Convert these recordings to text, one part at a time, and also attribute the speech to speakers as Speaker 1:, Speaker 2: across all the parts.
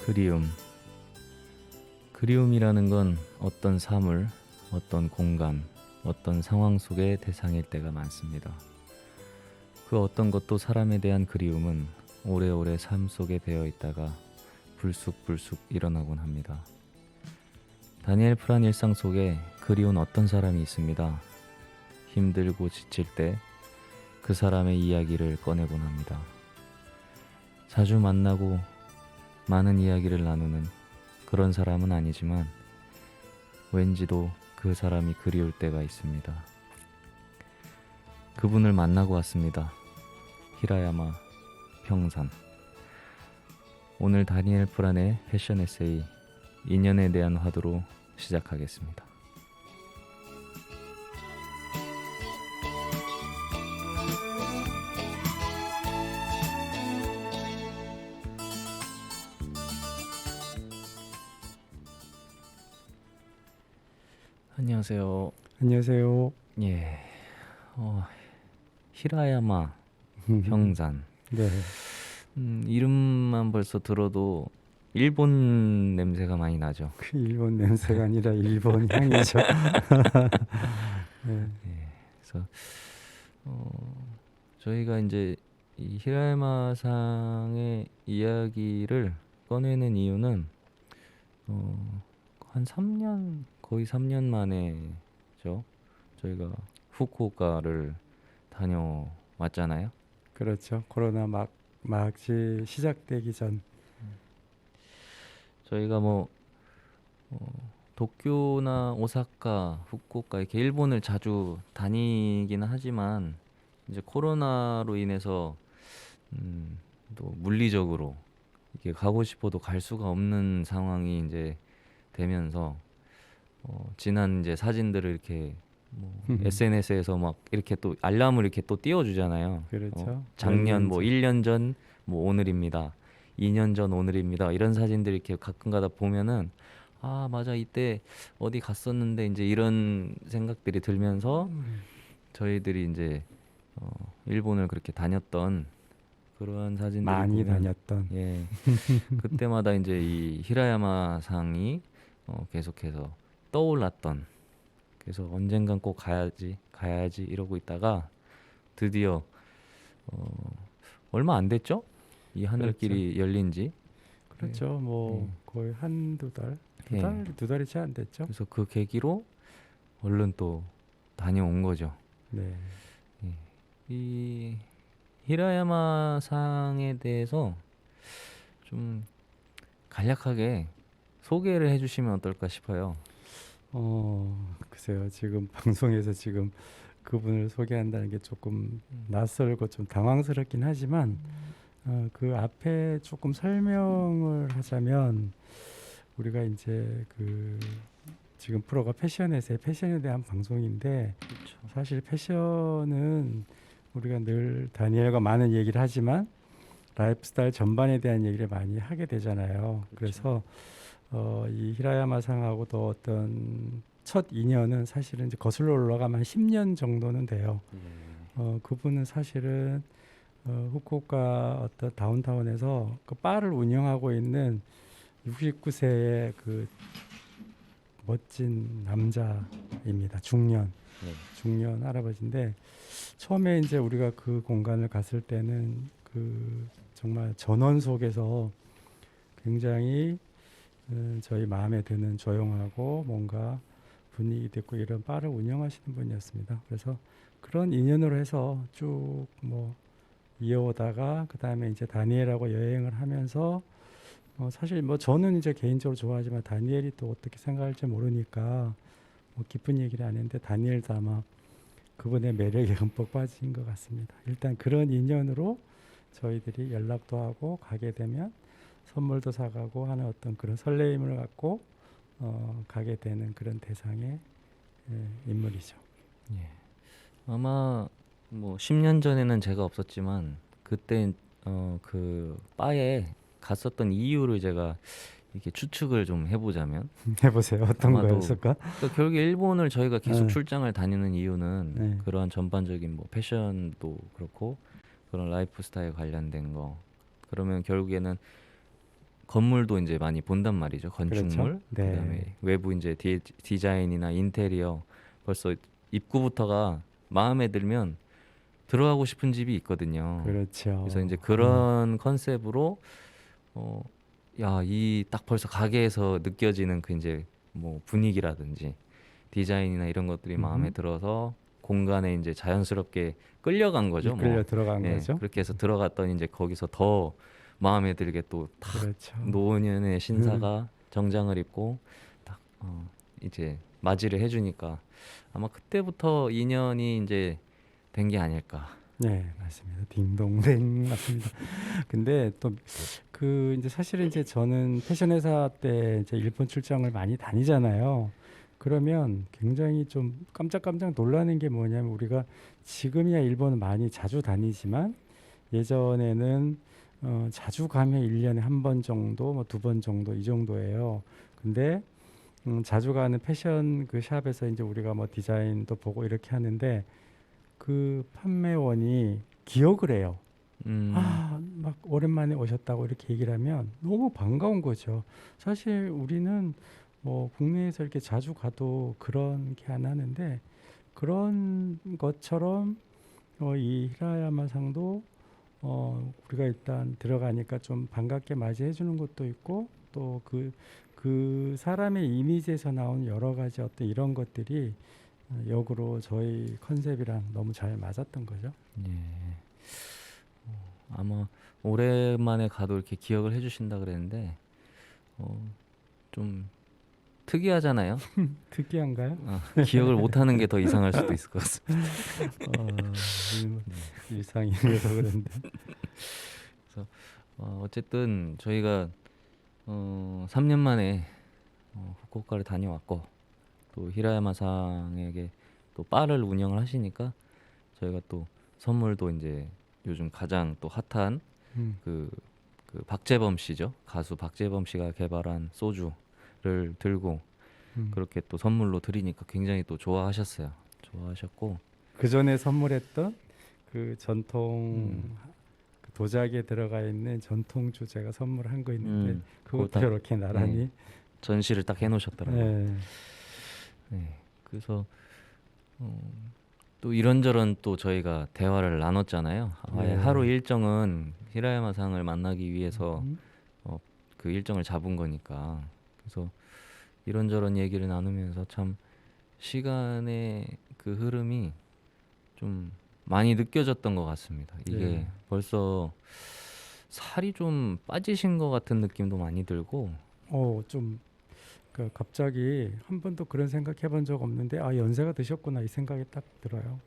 Speaker 1: 그리움. 그리움이라는 건 어떤 사물, 어떤 공간, 어떤 상황 속의 대상일 때가 많습니다. 그 어떤 것도 사람에 대한 그리움은 오래오래 삶 속에 배어 있다가 불쑥불쑥 일어나곤 합니다. 다니엘 프란 일상 속에 그리운 어떤 사람이 있습니다. 힘들고 지칠 때 그 사람의 이야기를 꺼내곤 합니다. 자주 만나고 많은 이야기를 나누는 그런 사람은 아니지만 왠지도 그 사람이 그리울 때가 있습니다. 그분을 만나고 왔습니다. 히라야마 평산. 오늘 다니엘 프란의 패션 에세이 인연에 대한 화두로 시작하겠습니다. 안녕하세요.
Speaker 2: 안녕하세요.
Speaker 1: 예, 히라야마 평산.
Speaker 2: 네,
Speaker 1: 이름만 벌써 들어도 일본 냄새가 많이 나죠.
Speaker 2: 그 일본 냄새가 아니라 일본 향이죠. 네,
Speaker 1: 그래서 저희가 이제 이 히라야마상의 이야기를 꺼내는 이유는 한 3년, 거의 3년 만에죠. 저희가 후쿠오카를 다녀왔잖아요.
Speaker 2: 그렇죠. 코로나 막지 시작되기 전.
Speaker 1: 저희가 도쿄나 오사카, 후쿠오카 이렇게 일본을 자주 다니기는 하지만 이제 코로나로 인해서 또 물리적으로 이게 가고 싶어도 갈 수가 없는 상황이 이제 되면서 지난 이제 사진들을 이렇게 SNS에서 막 이렇게 또 알람을 이렇게 또 띄워주잖아요.
Speaker 2: 그렇죠.
Speaker 1: 작년
Speaker 2: 전.
Speaker 1: 1년 전 오늘입니다. 2년 전 오늘입니다. 이런 사진들 이렇게 가끔가다 보면은 아 맞아 이때 어디 갔었는데 이제 이런 생각들이 들면서 저희들이 이제 일본을 그렇게 다녔던 그런 사진들을
Speaker 2: 많이
Speaker 1: 보면
Speaker 2: 다녔던.
Speaker 1: 예 그때마다 이제 이 히라야마 상이 계속해서 떠올랐던, 그래서 언젠간 꼭 가야지 이러고 있다가 드디어 얼마 안 됐죠? 이 하늘길이 열린 지.
Speaker 2: 그렇죠. 뭐 거의 한두 달,
Speaker 1: 예.
Speaker 2: 두 달이 채 안 됐죠.
Speaker 1: 그래서 그 계기로 얼른 또 다녀온 거죠.
Speaker 2: 네,
Speaker 1: 이 히라야마 상에 대해서 좀 간략하게 소개를 해주시면 어떨까 싶어요.
Speaker 2: 글쎄요. 지금 방송에서 지금 그분을 소개한다는 게 조금 낯설고 좀 당황스럽긴 하지만 그 앞에 조금 설명을 하자면 우리가 이제 그 지금 프로가 패션에서의 패션에 대한 방송인데
Speaker 1: 그렇죠.
Speaker 2: 사실 패션은 우리가 늘 다니엘과 많은 얘기를 하지만 라이프스타일 전반에 대한 얘기를 많이 하게 되잖아요. 그래서 이 히라야마상하고도 어떤 첫 인연은 사실은 이제 거슬러 올라가면 한 10년 정도는 돼요. 그분은 사실은 후쿠오카 어떤 다운타운에서 그 바를 운영하고 있는 69세의 그 멋진 남자입니다. 중년 할아버지인데 처음에 이제 우리가 그 공간을 갔을 때는 그 정말 전원 속에서 굉장히 저희 마음에 드는 조용하고 뭔가 분위기 있고 이런 바를 운영하시는 분이었습니다. 그래서 그런 인연으로 해서 쭉 뭐 이어오다가 그 다음에 이제 다니엘하고 여행을 하면서 사실 뭐 저는 이제 개인적으로 좋아하지만 다니엘이 또 어떻게 생각할지 모르니까 뭐 깊은 얘기를 안 했는데 다니엘도 아마 그분의 매력에 흠뻑 빠진 것 같습니다. 일단 그런 인연으로 저희들이 연락도 하고 가게 되면 선물도 사가고 하는 어떤 그런 설레임을 갖고 가게 되는 그런 대상의 인물이죠.
Speaker 1: 예. 아마 10년 전에는 제가 없었지만 그때 그 바에 갔었던 이유를 제가 이렇게 추측을 좀 해보자면
Speaker 2: 해보세요. 어떤
Speaker 1: 아마도
Speaker 2: 거였을까?
Speaker 1: 그러니까 결국에 일본을 저희가 계속
Speaker 2: 네.
Speaker 1: 출장을 다니는 이유는
Speaker 2: 네.
Speaker 1: 그러한 전반적인 패션도 그렇고 그런 라이프 스타일 관련된 거, 그러면 결국에는 건물도 이제 많이 본단 말이죠.
Speaker 2: 그렇죠.
Speaker 1: 건축물.
Speaker 2: 네.
Speaker 1: 그다음에 외부 이제 디자인이나 인테리어 벌써 입구부터가 마음에 들면 들어가고 싶은 집이 있거든요.
Speaker 2: 그렇죠.
Speaker 1: 그래서 이제 그런 컨셉으로 야, 이 딱 벌써 가게에서 느껴지는 그 이제 뭐 분위기라든지 디자인이나 이런 것들이 마음에
Speaker 2: 음흠.
Speaker 1: 들어서 공간에 이제 자연스럽게 끌려간 거죠.
Speaker 2: 이끌려
Speaker 1: 뭐
Speaker 2: 들어간
Speaker 1: 예,
Speaker 2: 거죠.
Speaker 1: 그렇게 해서 들어갔더니 이제 거기서 더 마음에 들게 또 딱
Speaker 2: 그렇죠.
Speaker 1: 노년의 신사가 정장을 입고 딱 이제 맞이를 해주니까 아마 그때부터 인연이 이제 된 게 아닐까.
Speaker 2: 네, 맞습니다. 딩동댕 맞습니다. 근데 또 그 이제 사실은 이제 저는 패션 회사 때 이제 일본 출장을 많이 다니잖아요. 그러면 굉장히 좀 깜짝깜짝 놀라는 게 뭐냐면 우리가 지금이야 일본은 많이 자주 다니지만 예전에는 자주 가면 1년에 한 번 정도, 뭐 2번 정도 이 정도예요. 근데 자주 가는 패션 그 샵에서 이제 우리가 뭐 디자인도 보고 이렇게 하는데 그 판매원이 기억을 해요.
Speaker 1: 음,
Speaker 2: 막 오랜만에 오셨다고 이렇게 얘기를 하면 너무 반가운 거죠. 사실 우리는 뭐 국내에서 이렇게 자주 가도 그런 게 안 하는데 그런 것처럼 이 히라야마 상도 우리가 일단 들어가니까 좀 반갑게 맞이해 주는 것도 있고 또 그 사람의 이미지에서 나온 여러 가지 어떤 이런 것들이 역으로 저희 컨셉이랑 너무 잘 맞았던 거죠.
Speaker 1: 예. 아마 오랜만에 가도 이렇게 기억을 해주신다 그랬는데 좀 특이하잖아요.
Speaker 2: 특이한가요?
Speaker 1: 기억을 못하는 게 더 이상할 수도 있을 것 같습니다.
Speaker 2: 일상이라서 그런데.
Speaker 1: 그래서 어쨌든 저희가 3년 만에 후쿠오카를 다녀왔고 또 히라야마상에게 또 바를 운영을 하시니까 저희가 또 선물도 이제 요즘 가장 또 핫한
Speaker 2: 음,
Speaker 1: 그 박재범 씨죠. 가수 박재범 씨가 개발한 소주를 들고
Speaker 2: 음.
Speaker 1: 그렇게 또 선물로 드리니까 굉장히 또 좋아하셨어요. 좋아하셨고
Speaker 2: 그 전에 선물했던 그 전통
Speaker 1: 음,
Speaker 2: 그 도자기에 들어가 있는 전통주 제가 선물한 거 있는데
Speaker 1: 그거
Speaker 2: 그것도
Speaker 1: 딱
Speaker 2: 이렇게 나란히.
Speaker 1: 전시를 딱 해놓으셨더라고요.
Speaker 2: 네.
Speaker 1: 네. 그래서 또 이런저런 또 저희가 대화를 나눴잖아요. 아예
Speaker 2: 네.
Speaker 1: 하루 일정은 히라야마상을 만나기 위해서
Speaker 2: 음,
Speaker 1: 그 일정을 잡은 거니까. 그래서 이런저런 얘기를 나누면서 참 시간의 그 흐름이 좀 많이 느껴졌던 것 같습니다. 이게
Speaker 2: 네.
Speaker 1: 벌써 살이 좀 빠지신 것 같은 느낌도 많이 들고,
Speaker 2: 좀 그 갑자기 한 번도 그런 생각 해본 적 없는데 연세가 드셨구나 이 생각이 딱 들어요.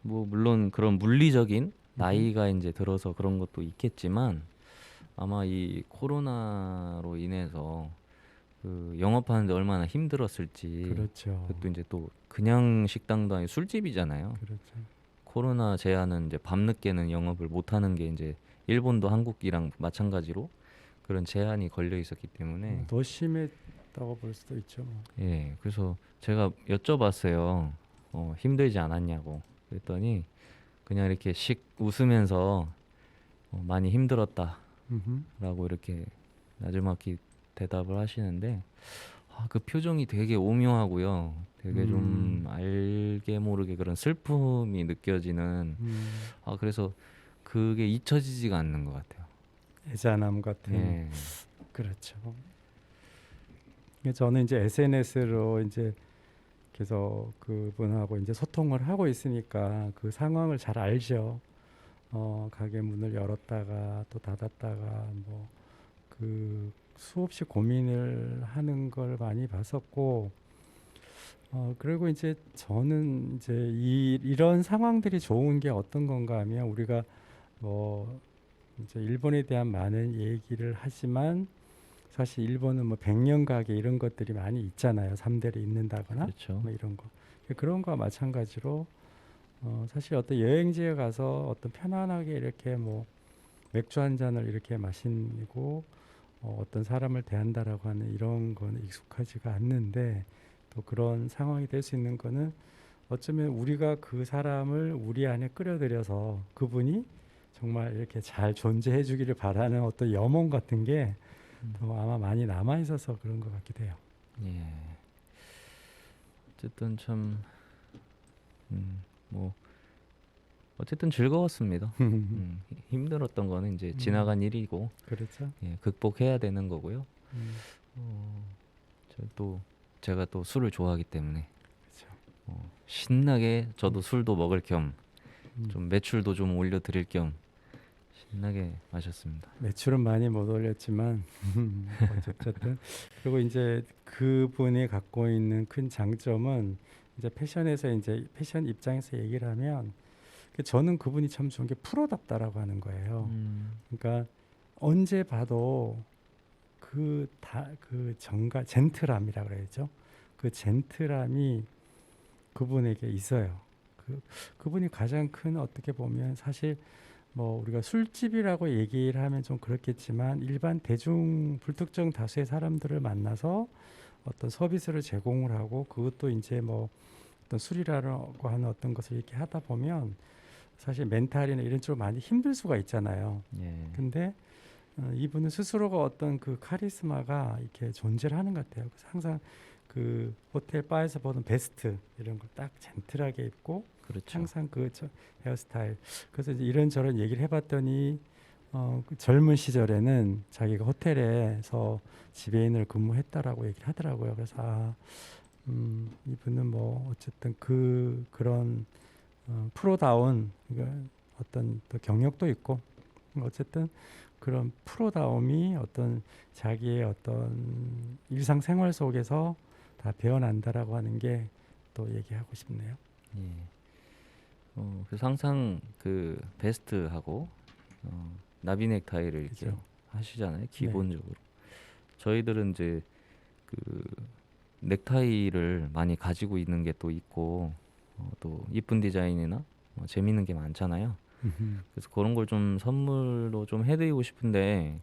Speaker 1: 뭐 물론 그런 물리적인
Speaker 2: 음흠.
Speaker 1: 나이가 이제 들어서 그런 것도 있겠지만 아마 이 코로나로 인해서 그 영업하는데 얼마나 힘들었을지.
Speaker 2: 그렇죠.
Speaker 1: 그것도 이제 또 그냥 식당도 아니고 술집이잖아요.
Speaker 2: 그렇죠.
Speaker 1: 코로나 제한은 이제 밤늦게는 영업을 못 하는 게 이제 일본도 한국이랑 마찬가지로 그런 제한이 걸려 있었기 때문에
Speaker 2: 더 심했다고 볼 수도 있죠.
Speaker 1: 예, 그래서 제가 여쭤봤어요. 힘들지 않았냐고. 그랬더니 그냥 이렇게 씩 웃으면서 많이 힘들었다라고
Speaker 2: 음흠.
Speaker 1: 이렇게 나지막히 대답을 하시는데 그 표정이 되게 오묘하고요. 되게 좀 알게 모르게 그런 슬픔이 느껴지는 그래서 그게 잊혀지지가 않는 것 같아요.
Speaker 2: 애잔함 같은.
Speaker 1: 예.
Speaker 2: 그렇죠. 저는 이제 SNS로 이제 계속 그분하고 이제 소통을 하고 있으니까 그 상황을 잘 알죠. 가게 문을 열었다가 또 닫았다가 뭐 그 수없이 고민을 하는 걸 많이 봤었고, 그리고 이제 저는 이제 이런 상황들이 좋은 게 어떤 건가 하면 우리가 뭐 이제 일본에 대한 많은 얘기를 하지만 사실 일본은 뭐 백년 가게 이런 것들이 많이 있잖아요. 3대를 잇는다거나
Speaker 1: 그렇죠.
Speaker 2: 뭐 이런 거. 그런 거와 마찬가지로 사실 어떤 여행지에 가서 어떤 편안하게 이렇게 뭐 맥주 한 잔을 이렇게 마시고 어떤 사람을 대한다라고 하는 이런 거는 익숙하지가 않는데 또 그런 상황이 될 수 있는 거는 어쩌면 우리가 그 사람을 우리 안에 끌어들여서 그분이 정말 이렇게 잘 존재해 주기를 바라는 어떤 염원 같은 게 또 아마 많이 남아 있어서 그런 것 같기도 해요.
Speaker 1: 예. 어쨌든 참 뭐 어쨌든 즐거웠습니다. 힘들었던 거는 이제 지나간 일이고
Speaker 2: 그렇죠.
Speaker 1: 예, 극복해야 되는 거고요.
Speaker 2: 음,
Speaker 1: 어, 제가 또 술을 좋아하기 때문에
Speaker 2: 그렇죠.
Speaker 1: 신나게 저도 술도 먹을 겸
Speaker 2: 음,
Speaker 1: 좀 매출도 좀 올려드릴 겸 신나게 마셨습니다.
Speaker 2: 매출은 많이 못 올렸지만 어쨌든 그리고 이제 그분이 갖고 있는 큰 장점은 이제 패션에서 이제 패션 입장에서 얘기를 하면 저는 그분이 참 좋은 게 프로답다라고 하는 거예요. 그러니까 언제 봐도 그 정가 젠틀함이라 그래야죠. 그 젠틀함이 그분에게 있어요. 그분이 가장 큰 어떻게 보면 사실 뭐 우리가 술집이라고 얘기를 하면 좀 그렇겠지만 일반 대중 불특정 다수의 사람들을 만나서 어떤 서비스를 제공을 하고 그것도 이제 뭐 어떤 술이라고 하는 어떤 것을 이렇게 하다 보면 사실 멘탈이나 이런 쪽으로 많이 힘들 수가 있잖아요.
Speaker 1: 예.
Speaker 2: 근데 이분은 스스로가 어떤 그 카리스마가 이렇게 존재를 하는 것 같아요. 그래서 항상 그 호텔 바에서 보는 베스트 이런 걸 딱 젠틀하게 입고
Speaker 1: 그렇죠.
Speaker 2: 항상 헤어스타일. 그래서 이제 이런저런 얘기를 해봤더니 그 젊은 시절에는 자기가 호텔에서 지배인을 근무했다라고 얘기를 하더라고요. 그래서 이분은 뭐 어쨌든 그런 프로다운 그러니까 어떤 또 경력도 있고 어쨌든 그런 프로다움이 어떤 자기의 어떤 일상생활 속에서 다 배어난다라고 하는 게 또 얘기하고 싶네요.
Speaker 1: 예. 그래서 항상 그 베스트하고 나비 넥타이를 이렇게
Speaker 2: 그죠?
Speaker 1: 하시잖아요. 기본적으로. 저희들은 이제 그 넥타이를 많이 가지고 있는 게 또 있고 또 이쁜 디자인이나 재밌는 게 많잖아요. 그래서 그런 걸 좀 선물로 좀 해드리고 싶은데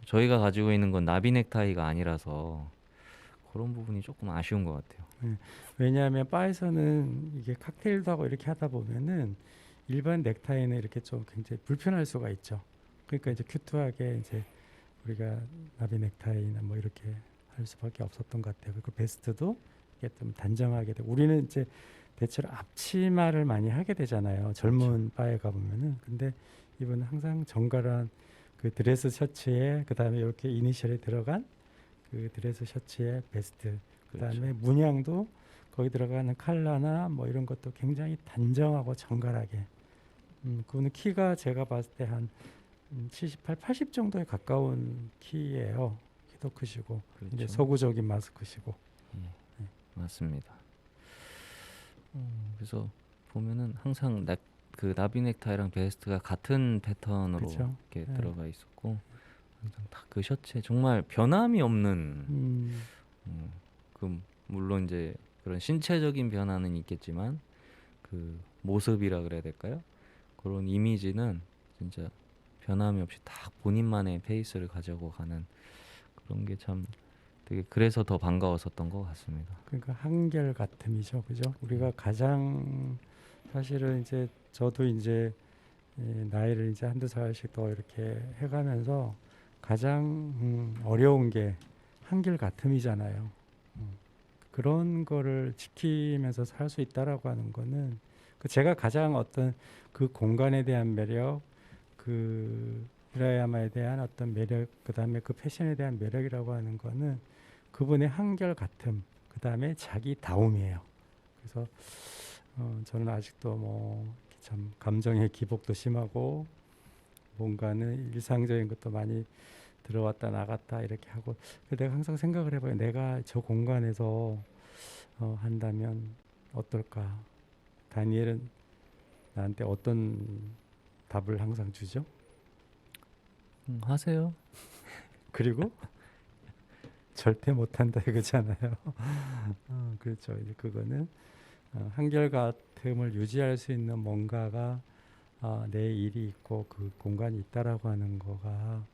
Speaker 1: 저희가 가지고 있는 건 나비 넥타이가 아니라서 그런 부분이 조금 아쉬운 것 같아요.
Speaker 2: 왜냐하면 바에서는 이게 칵테일도 하고 이렇게 하다 보면은 일반 넥타이는 이렇게 좀 굉장히 불편할 수가 있죠. 그러니까 이제 큐트하게 이제 우리가 나비 넥타이나 뭐 이렇게 할 수밖에 없었던 것 같아요. 그리고 베스트도 이게 좀 단정하게 되고 우리는 이제 대체로 앞치마를 많이 하게 되잖아요. 젊은 바에 가보면은. 근데 이분은 항상 정갈한 그 드레스 셔츠에 그다음에 이렇게 이니셜이 들어간 그 드레스 셔츠에 베스트 그다음에 문양도 거기 들어가는 컬러나 뭐 이런 것도 굉장히 단정하고 정갈하게 그분은 키가 제가 봤을 때 한 78, 80 정도에 가까운 키예요. 키도 크시고
Speaker 1: 그렇죠.
Speaker 2: 이제 서구적인 마스크시고
Speaker 1: 맞습니다. 그래서 보면은 항상 그 나비 넥타이랑 베스트가 같은 패턴으로
Speaker 2: 그쵸?
Speaker 1: 이렇게
Speaker 2: 네.
Speaker 1: 들어가 있었고 항상 다 그 셔츠에 정말 변함이 없는 그 물론 이제 그런 신체적인 변화는 있겠지만 그 모습이라 그래야 될까요? 그런 이미지는 진짜 변함이 없이 딱 본인만의 페이스를 가지고 가는 그런 게 참 되게 그래서 더 반가웠었던 것 같습니다.
Speaker 2: 그러니까 한결 같음이죠, 그죠? 우리가 가장 사실은 이제 저도 이제 나이를 이제 한두 살씩 더 이렇게 해가면서 가장 어려운 게 한결 같음이잖아요. 그런 거를 지키면서 살 수 있다라고 하는 거는 그 제가 가장 어떤 그 공간에 대한 매력, 그 히라야마에 대한 어떤 매력, 그 다음에 그 패션에 대한 매력이라고 하는 거는 그분의 한결 같음, 그 다음에 자기 다움이에요. 그래서 저는 아직도 뭐 참 감정의 기복도 심하고 뭔가는 일상적인 것도 많이 들어왔다 나갔다 이렇게 하고 내가 항상 생각을 해봐요. 내가 저 공간에서 한다면 어떨까? 다니엘은 나한테 어떤 답을 항상 주죠?
Speaker 1: 하세요.
Speaker 2: 그리고 절대 못한다 이거잖아요. 그렇죠. 이제 그거는 한결같음을 유지할 수 있는 뭔가가 내 일이 있고 그 공간이 있다라고 하는 거가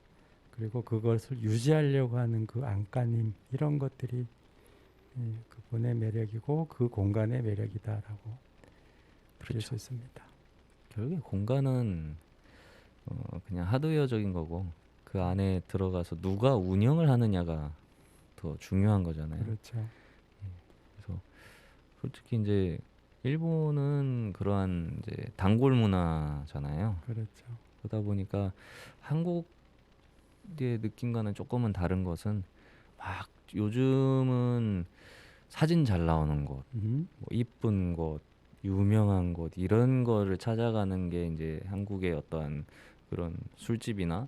Speaker 2: 그리고 그것을 유지하려고 하는 그 안간힘 이런 것들이 그분의 매력이고 그 공간의 매력이다라고 부를 수 있습니다.
Speaker 1: 결국에 공간은 그냥 하드웨어적인 거고 그 그 안에 들어가서 누가 운영을 하느냐가 더 중요한 거잖아요.
Speaker 2: 그렇죠.
Speaker 1: 그래서 솔직히 이제 일본은 그러한 이제 단골 문화잖아요.
Speaker 2: 그렇죠.
Speaker 1: 그러다 보니까 한국의 느낌과는 조금은 다른 것은 막 요즘은 사진 잘 나오는 곳,
Speaker 2: 음.
Speaker 1: 뭐 이쁜 곳, 유명한 곳 이런 거를 찾아가는 게 이제 한국의 어떠한 그런 술집이나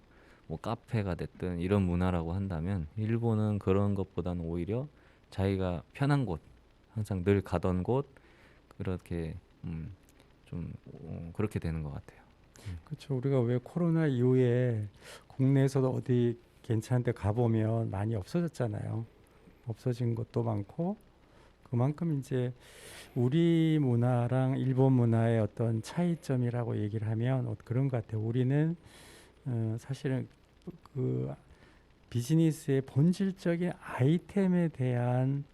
Speaker 1: 뭐 카페가 됐든 이런 문화라고 한다면 일본은 그런 것보다는 오히려 자기가 편한 곳, 항상 늘 가던 곳 그렇게 좀 그렇게 되는 것 같아요.
Speaker 2: 그렇죠. 우리가 왜 코로나 이후에 국내에서도 어디 괜찮은 데 가보면 많이 없어졌잖아요. 없어진 것도 많고 그만큼 이제 우리 문화랑 일본 문화의 어떤 차이점이라고 얘기를 하면 그런 것 같아요. 우리는 사실은 그 비즈니스의 본질적인 아이템에 대한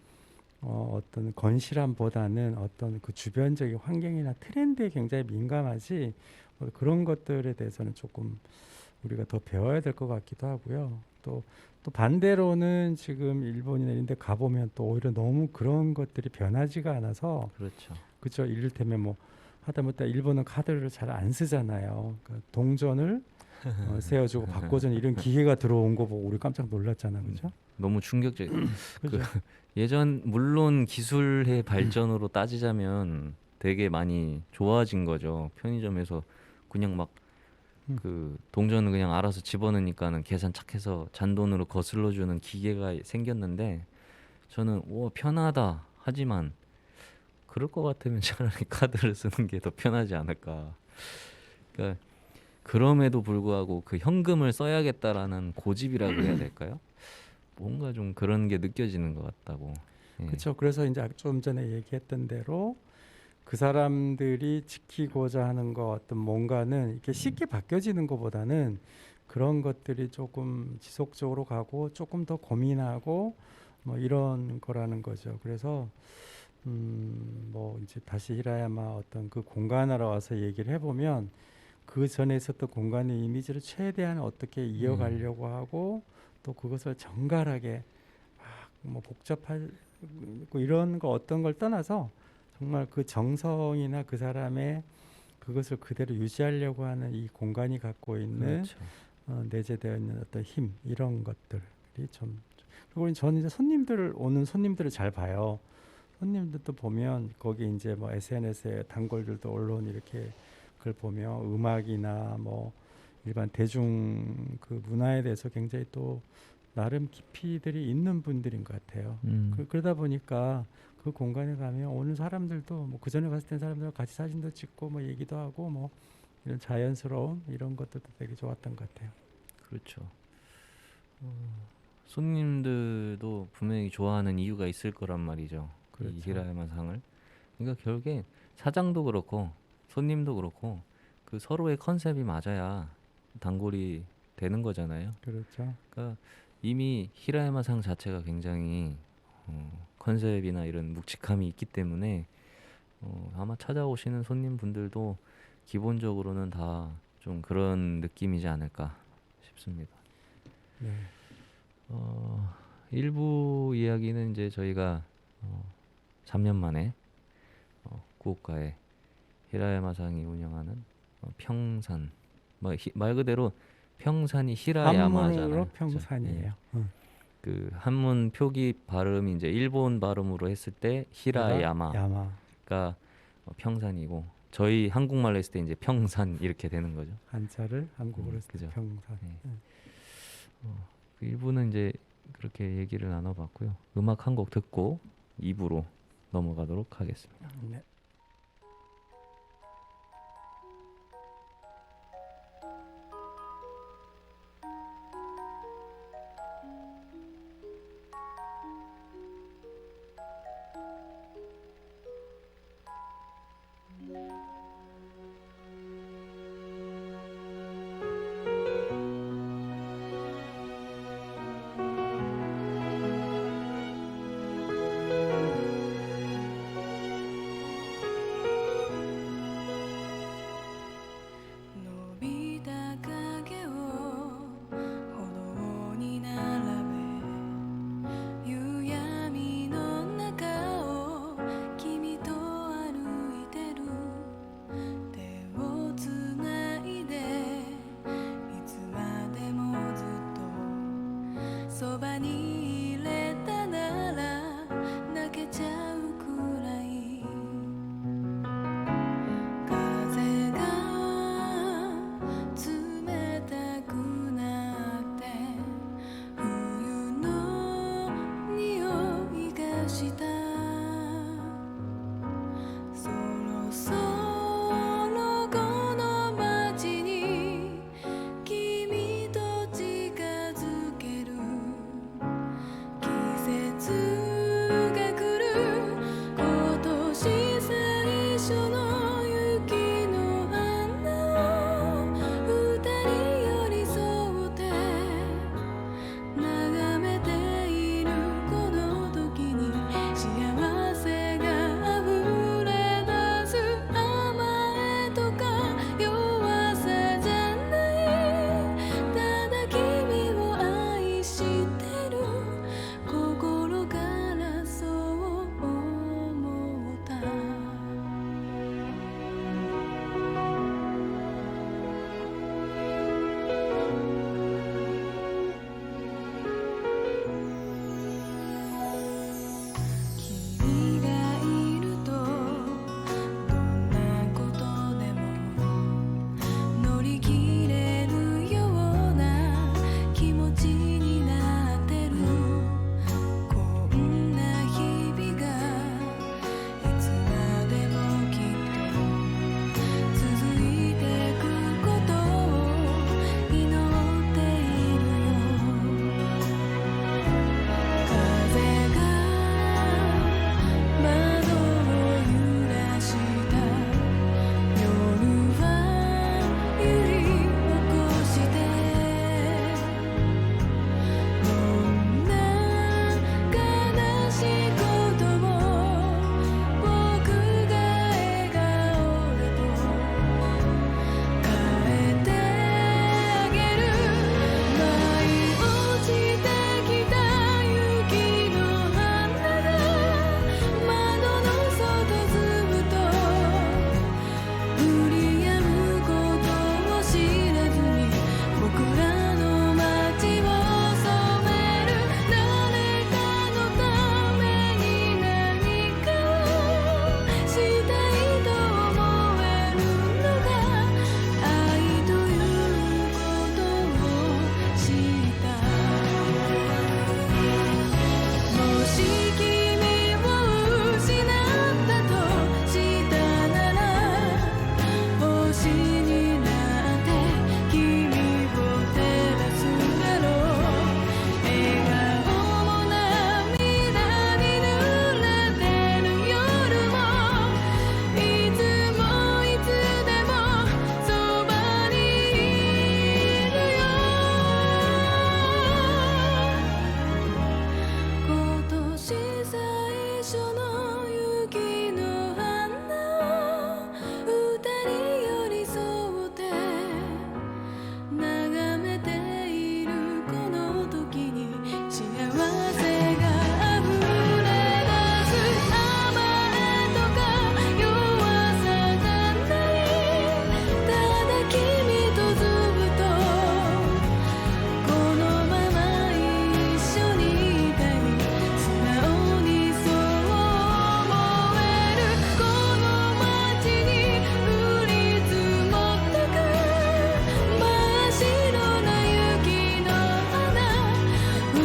Speaker 2: 어떤 건실함보다는 어떤 그 주변적인 환경이나 트렌드에 굉장히 민감하지 그런 것들에 대해서는 조금 우리가 더 배워야 될 것 같기도 하고요. 또 반대로는 지금 일본이나 이런 데 가보면 또 오히려 너무 그런 것들이 변하지가 않아서
Speaker 1: 그렇죠.
Speaker 2: 그죠. 이를테면 뭐 하다못해 일본은 카드를 잘 안 쓰잖아요. 그러니까 동전을 세워주고 바꿔주는 이런 기계가 들어온 거 보고 우리 깜짝 놀랐잖아, 그죠?
Speaker 1: 너무 충격적. 그
Speaker 2: 그죠?
Speaker 1: 예전 물론 기술의 발전으로 따지자면 되게 많이 좋아진 거죠. 편의점에서 그냥 막
Speaker 2: 음.
Speaker 1: 그 동전을 그냥 알아서 집어넣으니까는 계산 착해서 잔돈으로 거슬러 주는 기계가 생겼는데 저는 오 편하다 하지만 그럴 것 같으면 차라리 카드를 쓰는 게 더 편하지 않을까. 그러니까 그럼에도 불구하고 그 현금을 써야겠다라는 고집이라 그래야 될까요? 뭔가 좀 그런 게 느껴지는 것 같다고. 예.
Speaker 2: 그렇죠. 그래서 이제 좀 전에 얘기했던 대로 그 사람들이 지키고자 하는 거 어떤 뭔가는 이렇게 쉽게 바뀌어지는 것보다는 그런 것들이 조금 지속적으로 가고 조금 더 고민하고 뭐 이런 거라는 거죠. 그래서 뭐 이제 다시 히라야마 어떤 그 공간으로 와서 얘기를 해보면 그 전에 있었던 공간의 이미지를 최대한 어떻게 이어가려고 하고 또 그것을 정갈하게 막 뭐 복잡할 이런 거 어떤 걸 떠나서 정말 그 정성이나 그 사람의 그것을 그대로 유지하려고 하는 이 공간이 갖고 있는
Speaker 1: 그렇죠.
Speaker 2: 내재되어 있는 어떤 힘 이런 것들이 좀 그리고 저는 이제 오는 손님들을 잘 봐요. 손님들도 보면 거기 이제 뭐 SNS에 단골들도 언론 이렇게 그걸 보면 음악이나 뭐 일반 대중 그 문화에 대해서 굉장히 또 나름 깊이들이 있는 분들인 것 같아요. 그러다 보니까 그 공간에 가면 오는 사람들도 뭐 그 전에 갔을 땐 사람들과 같이 사진도 찍고 뭐 얘기도 하고 뭐 이런 자연스러운 이런 것들도 되게 좋았던 것 같아요.
Speaker 1: 그렇죠. 손님들도 분명히 좋아하는 이유가 있을 거란 말이죠. 이
Speaker 2: 그렇죠.
Speaker 1: 히라야마 상을. 그러니까 결국에 사장도 그렇고 손님도 그렇고 그 서로의 컨셉이 맞아야 단골이 되는 거잖아요.
Speaker 2: 그렇죠.
Speaker 1: 그러니까 이미 히라야마 상 자체가 굉장히 컨셉이나 이런 묵직함이 있기 때문에 아마 찾아오시는 손님분들도 기본적으로는 다 좀 그런 느낌이지 않을까 싶습니다.
Speaker 2: 네.
Speaker 1: 일부 이야기는 이제 저희가 3년 만에 구옥가에 히라야마상이 운영하는 평산 말 그대로 평산이
Speaker 2: 한문으로
Speaker 1: 히라야마잖아요. 그죠? 예.
Speaker 2: 평산이에요.
Speaker 1: 그 한문 표기 발음이 이제 일본 발음으로 했을 때 히라야마가
Speaker 2: 야마
Speaker 1: 평산이고 저희 한국말로 했을 때 이제 평산 이렇게 되는 거죠.
Speaker 2: 한자를 한국어로 했을 때
Speaker 1: 그죠.
Speaker 2: 평산.
Speaker 1: 네. 그 1부는 이제 그렇게 얘기를 나눠봤고요. 음악 한 곡 듣고 2부로 넘어가도록 하겠습니다.
Speaker 2: 네.
Speaker 3: そばに入れたなら泣けちゃうくらい風が冷たくなって冬の匂いがしたそろそろこの街に君と近づける季節が来る今年最初の雪の花を二人寄り添って眺めているこの時に幸せがあふれ出す甘えとか弱さじゃないただ君を愛してる心からそう思った君がいるとどんなことでも乗り切れるような気持ちになってるこんな日々がいつまでもきっと続いてくことを祈っているよ風が窓を揺らした夜は揺り起こしてどんな悲しいことも僕が笑顔だと変えてあげる舞い落ちてきた雪の花が窓の外ずっと降り止むことを知らずに僕らの街を染める誰かのために何かをしたいと思えるのが愛ということを知ったもし君を失ったとしたなら星になって君を照らすだろう笑顔も涙に濡れてる夜もいつもいつでもそばにいるよ今年最初の雪の花を二人寄り添って眺めているこの時に幸せがあふれ出す甘えとか弱さじゃないただ君とずっとこのまま一緒にいたい素直にそう思えるこの街に降り積もってく真っ白な雪の花二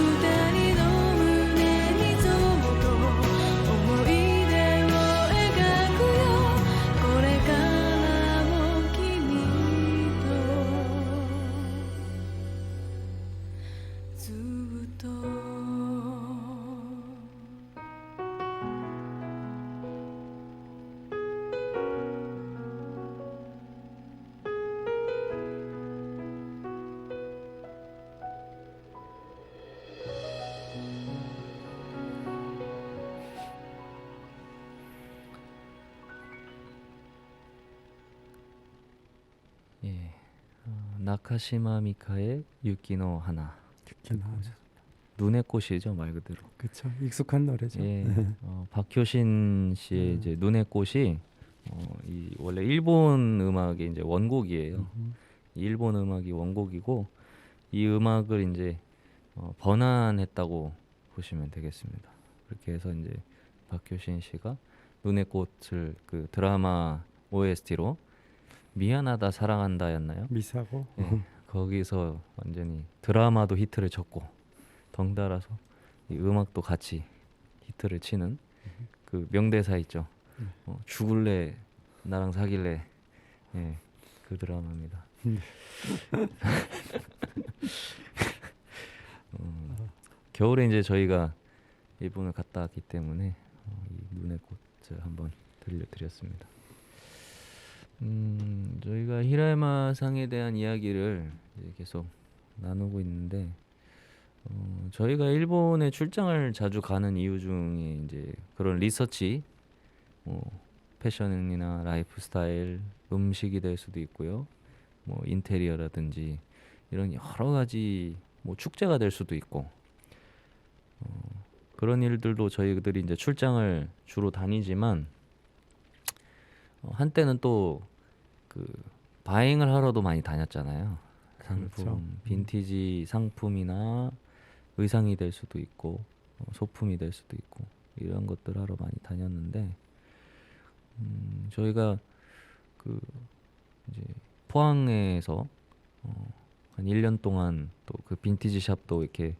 Speaker 3: 人の胸にそっと思い出を描くよこれからも君とずっと
Speaker 1: 예, 나카시마 미카의 유키노 하나.
Speaker 2: 듣긴 하죠.
Speaker 1: 눈의 꽃이죠, 말 그대로.
Speaker 2: 그쵸. 익숙한 노래죠.
Speaker 1: 예,
Speaker 2: 네.
Speaker 1: 박효신 씨의 이제 눈의 꽃이 이 원래 일본 음악의 이제 원곡이에요.
Speaker 2: 음.
Speaker 1: 일본 음악이 원곡이고 이 음악을 이제 번안했다고 보시면 되겠습니다. 그렇게 해서 이제 박효신 씨가 눈의 꽃을 그 드라마 OST로 미안하다 사랑한다였나요?
Speaker 2: 미사고.
Speaker 1: 예, 거기서 완전히 드라마도 히트를 쳤고 덩달아서 이 음악도 같이 히트를 치는 그 명대사 있죠. 죽을래 나랑 사귈래. 예, 그 드라마입니다. 겨울에 이제 저희가 일본을 갔다 왔기 때문에 이 눈의 꽃을 한번 들려드렸습니다. 저희가 히라야마상에 대한 이야기를 이제 계속 나누고 있는데 저희가 일본에 출장을 자주 가는 이유 중에 이제 그런 리서치, 패션이나 라이프 스타일, 음식이 될 수도 있고요. 뭐 인테리어라든지 이런 여러 가지 뭐 축제가 될 수도 있고 그런 일들도 저희들이 이제 출장을 주로 다니지만 한때는 또 그 바잉을 하러도 많이 다녔잖아요. 상품,
Speaker 2: 그렇죠.
Speaker 1: 빈티지 상품이나 의상이 될 수도 있고 소품이 될 수도 있고 이런 것들 하러 많이 다녔는데 저희가 그 이제 포항에서 한 1년 동안 또 그 빈티지 샵도 이렇게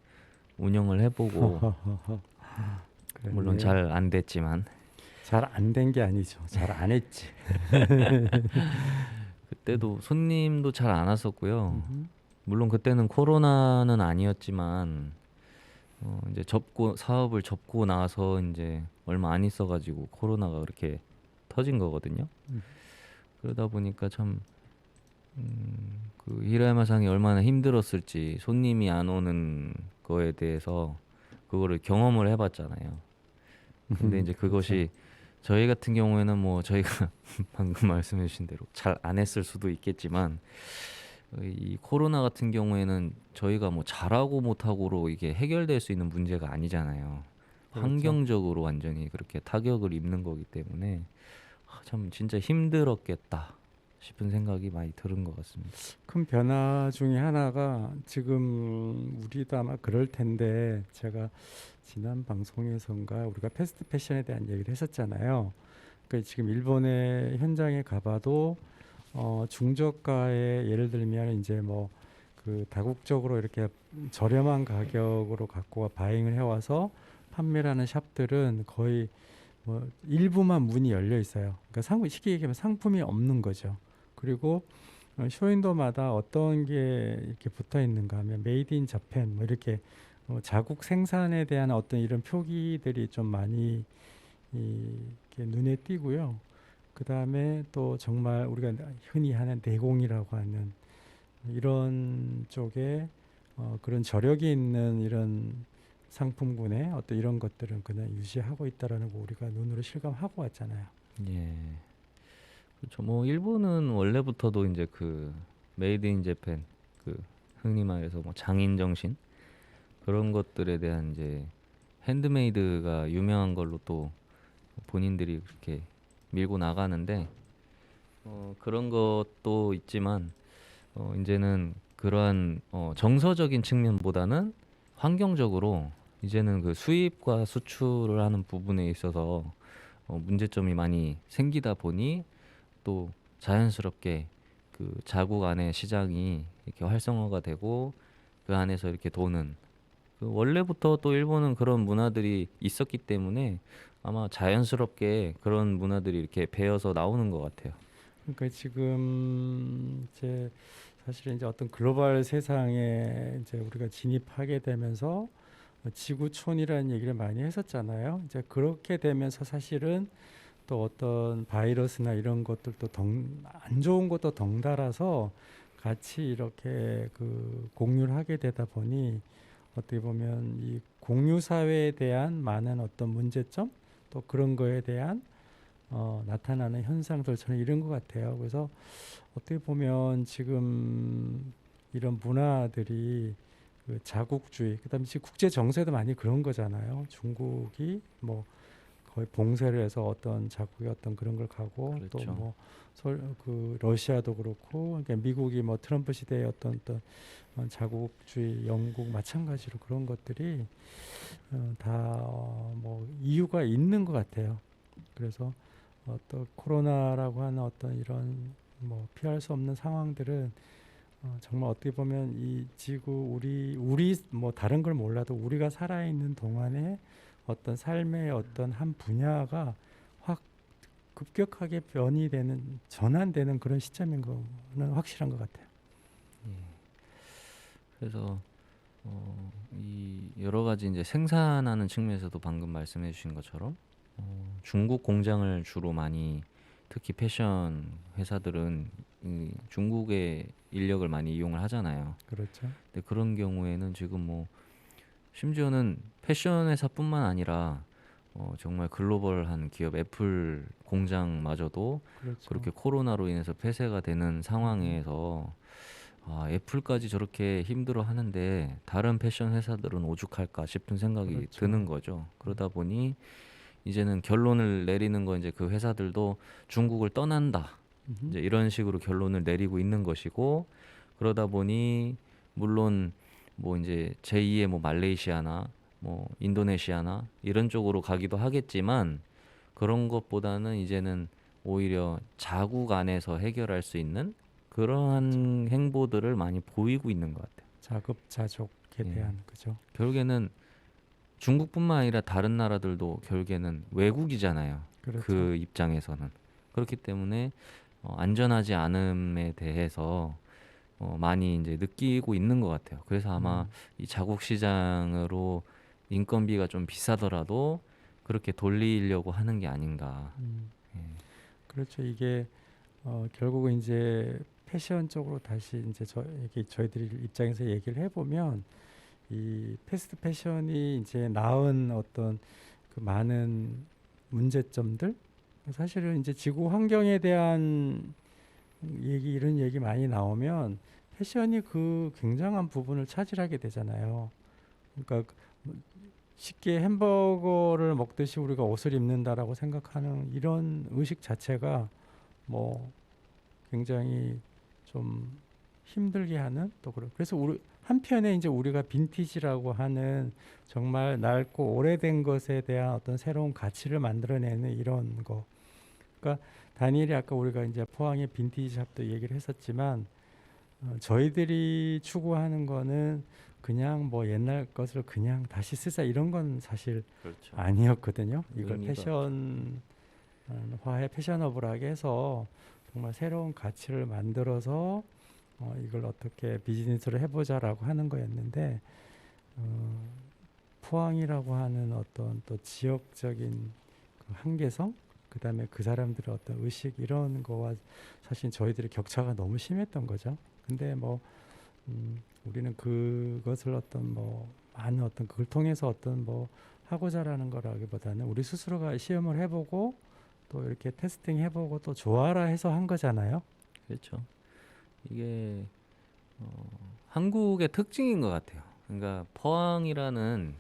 Speaker 1: 운영을 해보고 물론 잘 안 됐지만
Speaker 2: 잘 안 된 게 아니죠. 잘 안 했지.
Speaker 1: 그때도 손님도 잘 안 왔었고요. 물론 그때는 코로나는 아니었지만 이제 사업을 접고 나서 이제 얼마 안 있어가지고 코로나가 그렇게 터진 거거든요. 그러다 보니까 참 그 히라야마상이 얼마나 힘들었을지 손님이 안 오는 거에 대해서 그거를 경험을 해봤잖아요. 근데 이제 그것이 저희 같은 경우에는 뭐 저희가 방금 말씀해주신 대로 잘 안 했을 수도 있겠지만 이 코로나 같은 경우에는 저희가 뭐 잘하고 못하고로 이게 해결될 수 있는 문제가 아니잖아요.
Speaker 2: 그렇죠.
Speaker 1: 환경적으로 완전히 그렇게 타격을 입는 거기 때문에 참 진짜 힘들었겠다 싶은 생각이 많이 들은 것 같습니다.
Speaker 2: 큰 변화 중에 하나가 지금 우리도 아마 그럴 텐데 제가 지난 방송에선가 우리가 패스트 패션에 대한 얘기를 했었잖아요. 그러니까 지금 일본의 현장에 가봐도 중저가의 예를 들면 이제 뭐 그 다국적으로 이렇게 저렴한 가격으로 갖고 바잉을 해와서 판매를 하는 샵들은 거의 뭐 일부만 문이 열려 있어요. 그러니까 쉽게 얘기하면 상품이 없는 거죠. 그리고 쇼윈도마다 어떤 게 이렇게 붙어 있는가 하면 메이드 인 자팬 뭐 이렇게 자국 생산에 대한 어떤 이런 표기들이 좀 많이 이렇게 눈에 띄고요. 그 다음에 또 정말 우리가 흔히 하는 내공이라고 하는 이런 쪽에 그런 저력이 있는 이런 상품군의 어떤 이런 것들은 그냥 유지하고 있다라는 거 우리가 눈으로 실감하고 왔잖아요.
Speaker 1: 예, 그렇죠. 뭐 일본은 원래부터도 이제 그 메이드 인 재팬 그 흔히 말해서 뭐 장인 정신 그런 것들에 대한 이제 핸드메이드가 유명한 걸로 또 본인들이 그렇게 밀고 나가는데 그런 것도 있지만 이제는 그러한 정서적인 측면보다는 환경적으로 이제는 그 수입과 수출을 하는 부분에 있어서 문제점이 많이 생기다 보니 또 자연스럽게 그 자국 안에 시장이 이렇게 활성화가 되고 그 안에서 이렇게 도는 그 원래부터 또 일본은 그런 문화들이 있었기 때문에 아마 자연스럽게 그런 문화들이 이렇게 배어서 나오는 것 같아요.
Speaker 2: 그러니까 지금 이제 사실은 이제 어떤 글로벌 세상에 이제 우리가 진입하게 되면서 지구촌이라는 얘기를 많이 했었잖아요. 이제 그렇게 되면서 사실은 또 어떤 바이러스나 이런 것들도 안 좋은 것도 덩달아서 같이 이렇게 그 공유를 하게 되다 보니 어떻게 보면 이 공유 사회에 대한 많은 어떤 문제점 또 그런 거에 대한 나타나는 현상들 저는 이런 것 같아요. 그래서 어떻게 보면 지금 이런 문화들이 그 자국주의, 그다음에 지금 국제 정세도 많이 그런 거잖아요. 중국이 뭐 거의 봉쇄를 해서 어떤 자국의 어떤 그런 걸 가고
Speaker 1: 그렇죠.
Speaker 2: 또 뭐 그 러시아도 그렇고 그러니까 미국이 뭐 트럼프 시대의 어떤 자국주의 영국 마찬가지로 그런 것들이 다 뭐 이유가 있는 것 같아요. 그래서 어떤 코로나라고 하는 어떤 이런 뭐 피할 수 없는 상황들은 정말 어떻게 보면 이 지구 우리 뭐 다른 걸 몰라도 우리가 살아있는 동안에 어떤 삶의 어떤 한 분야가 확 급격하게 전환되는 그런 시점인 거는 확실한 것 같아요.
Speaker 1: 그래서 이 여러 가지 이제 생산하는 측면에서도 방금 말씀해 주신 것처럼 중국 공장을 주로 많이, 특히 패션 회사들은 이 중국의 인력을 많이 이용을 하잖아요.
Speaker 2: 그렇죠.
Speaker 1: 근데 그런 경우에는 지금 뭐 심지어는 패션 회사뿐만 아니라 정말 글로벌한 기업 애플 공장마저도
Speaker 2: 그렇죠.
Speaker 1: 그렇게 코로나로 인해서 폐쇄가 되는 상황에서 애플까지 저렇게 힘들어 하는데 다른 패션 회사들은 오죽할까 싶은 생각이
Speaker 2: 그렇죠.
Speaker 1: 드는 거죠. 그러다 보니 이제는 결론을 내리는 거, 이제 그 회사들도 중국을 떠난다, 이제 이런 식으로 결론을 내리고 있는 것이고, 그러다 보니 물론 뭐 이제 제2의 뭐 말레이시아나 뭐 인도네시아나 이런 쪽으로 가기도 하겠지만, 그런 것보다는 이제는 오히려 자국 안에서 해결할 수 있는 그러한 행보들을 많이 보이고 있는 것 같아요.
Speaker 2: 자급자족에
Speaker 1: 예.
Speaker 2: 대한 그죠.
Speaker 1: 결국에는 중국뿐만 아니라 다른 나라들도 결국에는 외국이잖아요.
Speaker 2: 그렇죠.
Speaker 1: 그 입장에서는. 그렇기 때문에 안전하지 않음에 대해서 많이 이제 느끼고 있는 것 같아요. 그래서 아마 이 자국 시장으로 인건비가 좀 비싸더라도 그렇게 돌리려고 하는 게 아닌가. 예.
Speaker 2: 그렇죠. 이게 결국은 이제 패션 쪽으로 다시 이제 저희들이 입장에서 얘기를 해보면 이 패스트 패션이 이제 낳은 어떤 그 많은 문제점들, 사실은 이제 지구 환경에 대한 이런 얘기 많이 나오면 패션이 그 굉장한 부분을 차지하게 되잖아요. 그러니까 쉽게 햄버거를 먹듯이 우리가 옷을 입는다라고 생각하는 이런 의식 자체가 뭐 굉장히 좀 힘들게 하는 또 그래서 우리 한편에 이제 우리가 빈티지라고 하는 정말 낡고 오래된 것에 대한 어떤 새로운 가치를 만들어내는 이런 거. 그러니까 다니엘이 아까 우리가 이제 포항의 빈티지 샵도 얘기를 했었지만 저희들이 추구하는 거는 그냥 뭐 옛날 것을 그냥 다시 쓰자 이런 건 사실
Speaker 1: 그렇죠.
Speaker 2: 아니었거든요. 이걸
Speaker 1: 의미가
Speaker 2: 패션화에 패셔너블하게 해서 정말 새로운 가치를 만들어서 이걸 어떻게 비즈니스를 해보자라고 하는 거였는데 포항이라고 하는 어떤 또 지역적인 그 한계성, 그다음에 그 사람들의 어떤 의식 이런 거와 사실 저희들의 격차가 너무 심했던 거죠. 근데 뭐 우리는 그것을 어떤 뭐 많은 어떤 그걸 통해서 어떤 뭐 하고자라는 거라기보다는 우리 스스로가 시험을 해보고 또 이렇게 테스팅 해보고 또 좋아라 해서 한 거잖아요.
Speaker 1: 그렇죠. 이게 한국의 특징인 것 같아요. 그러니까 포항이라는,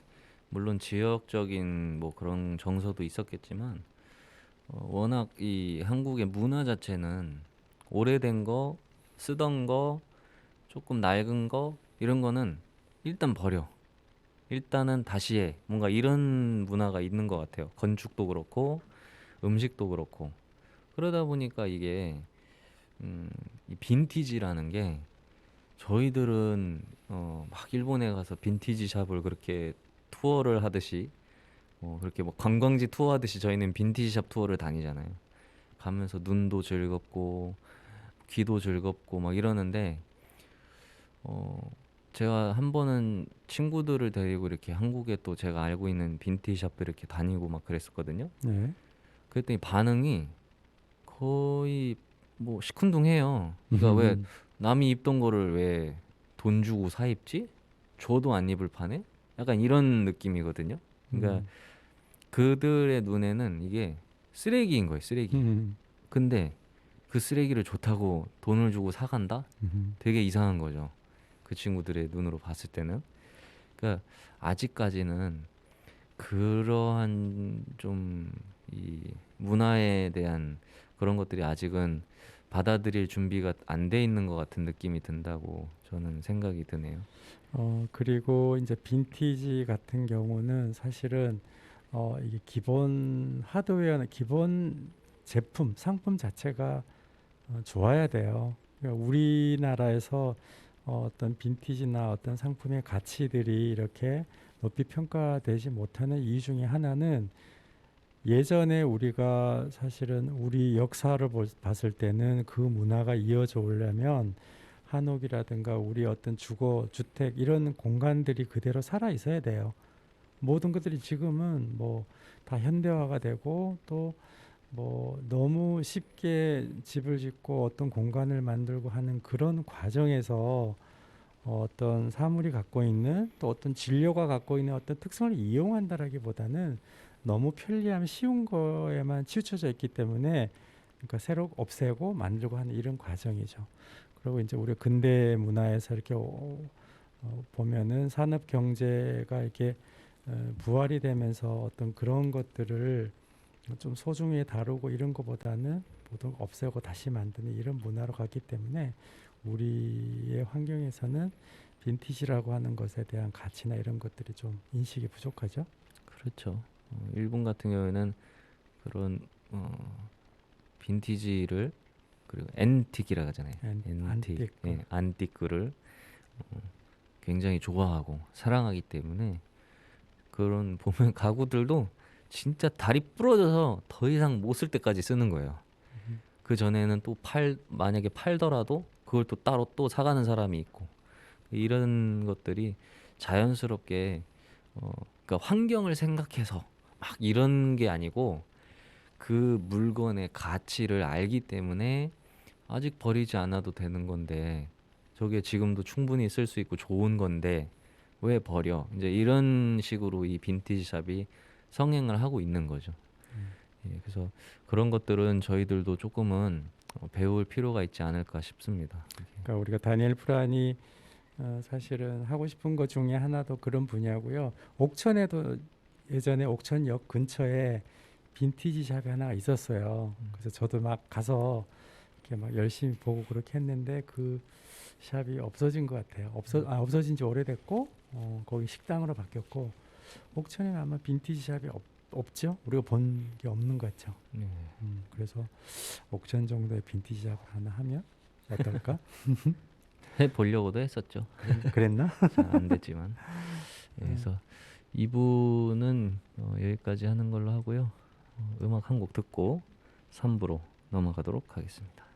Speaker 1: 물론 지역적인 뭐 그런 정서도 있었겠지만 워낙 이 한국의 문화 자체는 오래된 거, 쓰던 거, 조금 낡은 거 이런 거는 일단 버려. 일단은 다시 해. 뭔가 이런 문화가 있는 것 같아요. 건축도 그렇고 음식도 그렇고. 그러다 보니까 이게 이 빈티지라는 게, 저희들은 막 일본에 가서 빈티지 샵을 그렇게 투어를 하듯이 그렇게 뭐 관광지 투어 하듯이 저희는 빈티지 샵 투어를 다니잖아요. 가면서 눈도 즐겁고 귀도 즐겁고 막 이러는데 제가 한 번은 친구들을 데리고 이렇게 한국에 또 제가 알고 있는 빈티지 샵들 이렇게 다니고 막 그랬었거든요.
Speaker 2: 네.
Speaker 1: 그랬더니 반응이 거의 뭐 시큰둥해요. 그러니까 왜 남이 입던 거를 왜 돈 주고 사 입지? 줘도 안 입을 판에? 약간 이런 느낌이거든요. 그러니까 그들의 눈에는 이게 쓰레기인 거예요, 쓰레기. 근데 그 쓰레기를 좋다고 돈을 주고 사간다? 되게 이상한 거죠. 그 친구들의 눈으로 봤을 때는. 그러니까 아직까지는 그러한 좀 이 문화에 대한 그런 것들이 아직은 받아들일 준비가 안 돼 있는 것 같은 느낌이 든다고 저는 생각이 드네요.
Speaker 2: 그리고 이제 빈티지 같은 경우는 사실은 이게 기본 하드웨어는 기본 제품, 상품 자체가 좋아야 돼요. 그러니까 우리나라에서 어떤 빈티지나 어떤 상품의 가치들이 이렇게 높이 평가되지 못하는 이유 중에 하나는 예전에 우리가 사실은 우리 역사를 봤을 때는 그 문화가 이어져 오려면 한옥이라든가 우리 어떤 주거, 주택 이런 공간들이 그대로 살아 있어야 돼요. 모든 것들이 지금은 뭐 다 현대화가 되고 또 뭐 너무 쉽게 집을 짓고 어떤 공간을 만들고 하는 그런 과정에서 어떤 사물이 갖고 있는 또 어떤 진료가 갖고 있는 어떤 특성을 이용한다라기보다는 너무 편리함 쉬운 거에만 치우쳐져 있기 때문에 그러니까 새로 없애고 만들고 하는 이런 과정이죠. 그리고 이제 우리 근대 문화에서 이렇게 보면은 산업 경제가 이렇게 부활이 되면서 어떤 그런 것들을 좀 소중히 다루고 이런 것보다는 모두 없애고 다시 만드는 이런 문화로 갔기 때문에 우리의 환경에서는 빈티지라고 하는 것에 대한 가치나 이런 것들이 좀 인식이 부족하죠.
Speaker 1: 그렇죠. 일본 같은 경우에는 그런 빈티지를 그리고 앤틱이라고 하잖아요.
Speaker 2: 안티크.
Speaker 1: 예, 안티크를 굉장히 좋아하고 사랑하기 때문에 그런 보면 가구들도 진짜 다리 부러져서 더 이상 못 쓸 때까지 쓰는 거예요. 그 전에는 또 만약에 팔더라도 그걸 또 따로 또 사가는 사람이 있고 이런 것들이 자연스럽게 그러니까 환경을 생각해서 막 이런 게 아니고 그 물건의 가치를 알기 때문에 아직 버리지 않아도 되는 건데 저게 지금도 충분히 쓸 수 있고 좋은 건데 왜 버려? 이제 이런 식으로 이 빈티지 샵이 성행을 하고 있는 거죠. 예, 그래서 그런 것들은 저희들도 조금은 배울 필요가 있지 않을까 싶습니다.
Speaker 2: 그러니까 우리가 다니엘 프란이 사실은 하고 싶은 것 중에 하나도 그런 분야고요. 옥천에도 예전에 옥천역 근처에 빈티지 샵이 하나 있었어요. 그래서 저도 막 가서 이렇게 막 열심히 보고 그렇게 했는데 그 샵이 없어진 것 같아요. 없어진 지 오래됐고 거기 식당으로 바뀌었고 옥천에는 아마 빈티지 샵이 없죠. 우리가 본 게 없는 것 같죠.
Speaker 1: 네.
Speaker 2: 그래서 옥천 정도의 빈티지 샵을 하나 하면 어떨까?
Speaker 1: 해보려고도 했었죠.
Speaker 2: 그랬나?
Speaker 1: 잘 안 됐지만. 예, 그래서 2부는 여기까지 하는 걸로 하고요. 음악 한 곡 듣고 3부로 넘어가도록 하겠습니다.